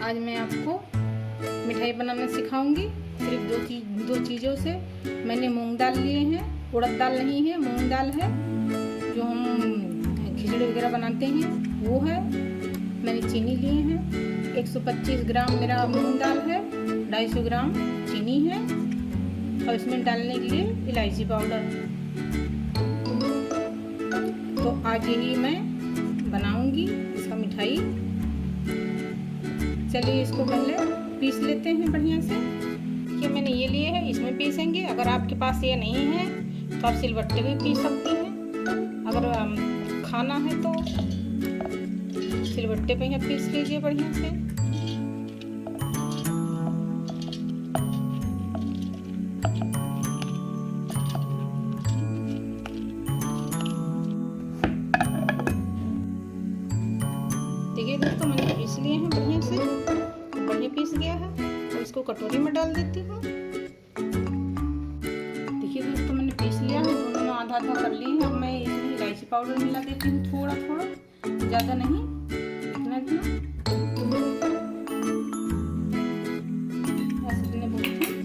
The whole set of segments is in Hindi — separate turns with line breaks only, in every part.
आज मैं आपको मिठाई बनाना सिखाऊंगी। सिर्फ दो चीज़ों से। मैंने मूंग दाल लिए हैं, उड़द दाल नहीं है, मूंग दाल है जो हम खिचड़ी वगैरह बनाते हैं वो है। मैंने चीनी लिए हैं, 125 ग्राम मेरा मूंग दाल है, 250 ग्राम चीनी है और इसमें डालने के लिए इलायची पाउडर। तो आज यही मैं बनाऊंगी इसका मिठाई। चलिए इसको पहले पीस लेते हैं बढ़िया से। देखिए मैंने ये लिए है, इसमें पीसेंगे। अगर आपके पास ये नहीं है तो आप सिलबट्टे में पीस सकती हैं। अगर खाना है तो सिलबट्टे पे ही पीस लीजिए बढ़िया से। देखिए दोस्तों मैंने पीस लिए हैं बढ़िया से, बढ़िया पीस गया है। और इसको कटोरी में डाल देती हूँ। देखिए दोस्तों मैंने पीस लिया है, दोनों में आधा आधा कर लिए हैं। अब मैं इसमें इलायची पाउडर मिला देती हूँ, थोड़ा थोड़ा, ज़्यादा नहीं, इतना इतना। ऐसे इतने बहुत हैं।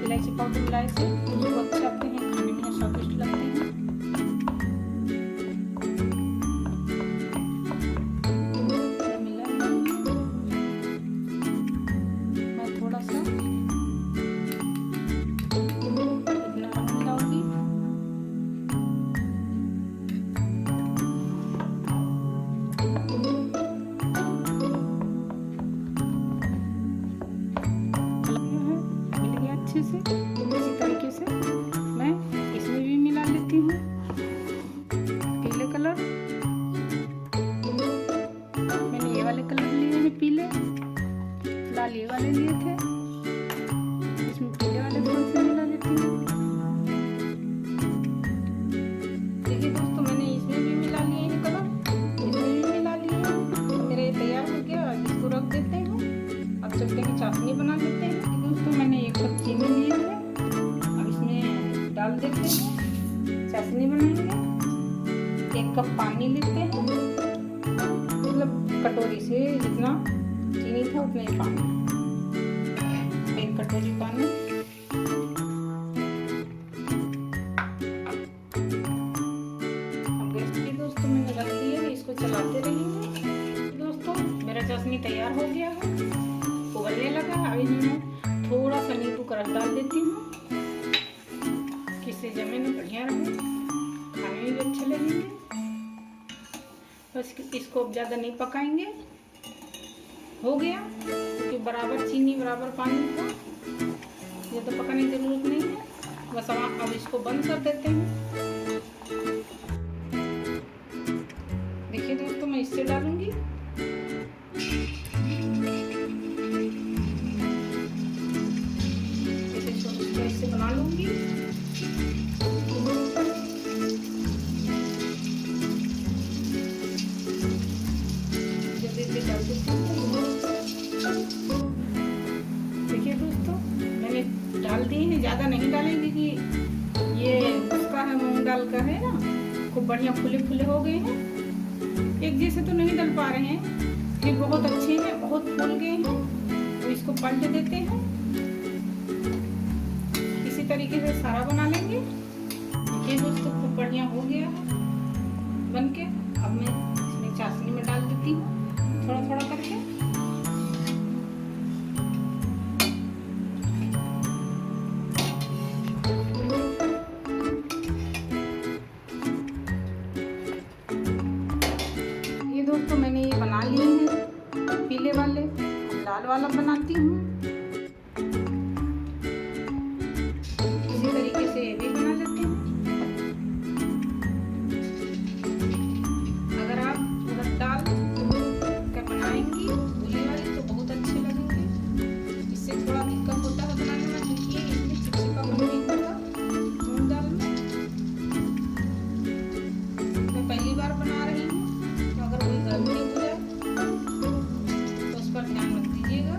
इलायची पाउडर मिलाए से वो अच्छे आते हैं, खाने में स्वादिष्ट लगते हैं। मैं थोड़ा सा इतना मिलाऊंगी। मिल गया अच्छे से। इसी तरीके से मैं इसमें भी मिला लेती हूँ पीले कलर। मैंने ये वाले कलर लिए हैं पीले, लाल ये वाले लिए थे। इसमें पीले वाले थोड़े से मिला लेती हूँ। देखिए दोस्तों मैंने इसमें भी मिला लिए हैं कलर, इसमें भी मिला लिए हैं। तो मेरा ये तैयार हो गया। इसको रख देते हैं। अब चलते हैं चाशनी बना लेते हैं। दोस्तों मैंने 1 कप चीनी लिया है, अब इसमें डाल देते हैं, चाशनी बनाएंगे। 1 कप पानी लेते हैं, मतलब कटोरी से जितना चीनी था उतना ही पानी, 1 कटोरी पानी। अब गैस पे दोस्तों मैंने रख दिया है, इसको चलाते रहेंगे। दोस्तों मेरा चाशनी तैयार हो गया है, उबलने लगा है। अब इसमें थोड़ा सा नींबू का रस डाल देती हूँ, किससे जमे में बढ़िया रहे, खाने में भी अच्छे लगेंगे। बस इसको अब ज़्यादा नहीं पकाएंगे, हो गया। क्योंकि बराबर चीनी बराबर पानी था, ये तो पकाने की जरूरत नहीं है। बस अब इसको बंद कर देते हैं। देखिए दोस्तों मैं इससे डालूंगी, ऐसे बना लूंगी। डाल देती हूँ। देखिए दोस्तों मैंने डाल दिए हैं, ज़्यादा नहीं डालेंगे कि ये उसका है, मूंग दाल का है ना, खूब बढ़िया फूले फूले हो गए हैं। एक जैसे तो नहीं डल पा रहे हैं, फिर बहुत अच्छे हैं, बहुत फूल गए हैं। तो इसको पलट देते हैं। इसी तरीके से सारा बना लेंगे। देखिए दोस्तों खूब बढ़िया हो गया है बन के। अब मैं इसमें चाशनी में डाल देती हूँ थोड़ा थोड़ा करके। ये दोस्तों मैंने ये बना लिए हैं पीले वाले, लाल वाला बनाती हूँ। इसी तरीके से ये भी बना लेते हैं। अगर आप उड़द दाल बनाएंगी भुनी वाली तो बहुत अच्छे लगेंगे। इससे थोड़ा दिक्कत होता है बनाने में, क्योंकि इसमें चिपचिपापन नहीं होता मूंग दाल में। मैं पहली बार बना रही हूँ, तो अगर कोई गलती हो जाए तो उस पर ध्यान रख दीजिएगा।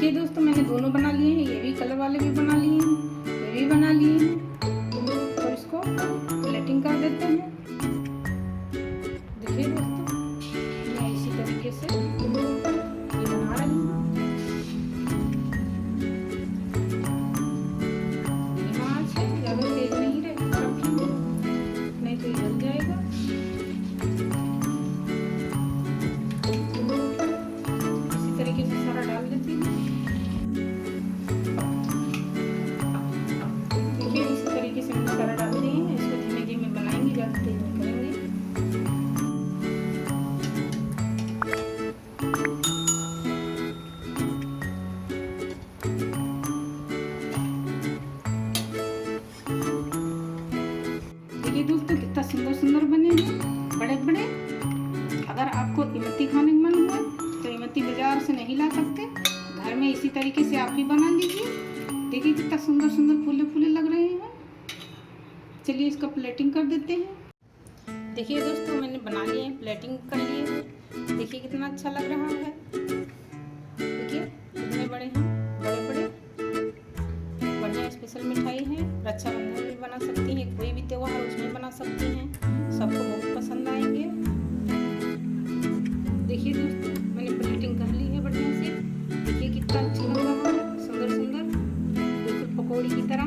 देखिए दोस्तों, मैंने दोनों बना लिए हैं, ये भी कलर वाले भी बना लिए हैं, ये भी बना लिए हैं। तो इसको प्लेटिंग कर देते हैं। देखिए दोस्तों, मैं इसी तरीके से ये बना रही हूँ। धीमा आंच है, ज़्यादा तेज नहीं रखेंगे, नहीं तो ये जल जाएगा। इसी तरीके से सारा डाल देती हूँ। देखिए इसी तरीके से मैंने सारा डाल दिए हैं। इसको धीमे धीमे बनाएंगे, ज़्यादा तेज नहीं करेंगे। देखिए दोस्तों, कितना सुंदर सुंदर बने हैं, बड़े बड़े। अगर आपको इमरती खाने का मन हुआ तो इमरती बाजार से नहीं ला सकते, घर में इसी तरीके से आप भी बना लीजिए। देखिए कितना सुंदर सुंदर फूले फूले लग रहे हैं। चलिए इसका प्लेटिंग कर देते हैं। देखिए दोस्तों, मैंने बना लिए हैं, प्लेटिंग कर लिए हैं। देखिए कितना अच्छा लग रहा है। देखिए कितने बड़े हैं, बड़े बड़े बढ़िया स्पेशल मिठाई है। रक्षा बंधन में बना सकती हैं, कोई भी त्योहार उसमें बना सकती हैं, सबको बहुत पसंद आएंगे। देखिए दोस्तों, मैंने प्लेटिंग कर ली है बढ़िया से। देखिए कितना अच्छा लग रहा है, सुंदर सुंदर, बिल्कुल पकौड़ी की तरह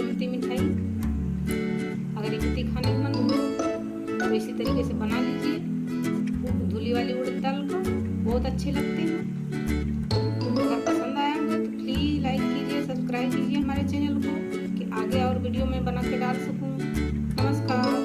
इमरती मिठाई। अगर इमरती खाने का मन हो तो इसी तरीके से बना लीजिए। धुली वाली उड़द दाल को बहुत अच्छे लगते हैं। अगर पसंद आया हो तो प्लीज़ लाइक कीजिए, सब्सक्राइब कीजिए हमारे चैनल को, कि आगे और वीडियो में बना के डाल सकूँ। नमस्कार।